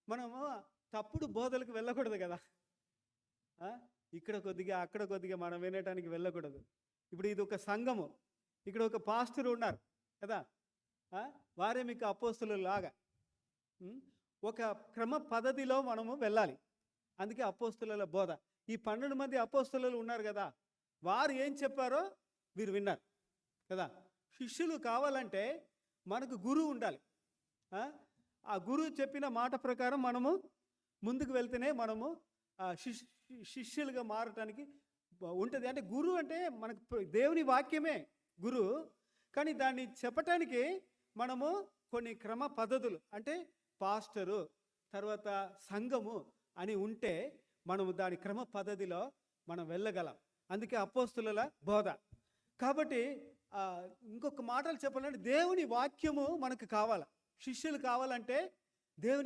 మనము తప్పుడు బోధలకు వెళ్ళకూడదు కదా. ఆ? ఇక్కడ కొద్దిగా అక్కడ కొద్దిగా మనం వినటానికి వెళ్ళకూడదు. ఇప్పుడు ఇది ఒక సంఘము, ఇక్కడ ఒక పాస్టర్ ఉన్నారు కదా. ఆ? వారే మీకు అపోస్తులు లాగా ఒక క్రమ పద్ధతిలో మనము వెళ్ళాలి. అందుకే అపోస్తుల బోధ. ఈ 12 మంది అపోస్తులు ఉన్నారు కదా, వారు ఏం చెప్పారో వీరు విన్నారు కదా. శిష్యులు కావాలంటే మనకు గురువు ఉండాలి. ఆ గురువు చెప్పిన మాట ప్రకారం మనము ముందుకు వెళ్తేనే మనము శిష్యులుగా మారటానికి ఉంటుంది. అంటే గురువు అంటే మనకు దేవుని వాక్యమే గురువు, కానీ దాన్ని చెప్పటానికి మనము కొన్ని క్రమ పద్ధతులు, అంటే పాస్టరు తర్వాత సంఘము అని ఉంటే మనము దాని క్రమ పద్ధతిలో మనం వెళ్ళగలం. అందుకే అపోస్తుల బోధ. కాబట్టి ఇంకొక మాటలు చెప్పాలంటే దేవుని వాక్యము మనకు కావాలి. శిష్యులు కావాలంటే దేవుని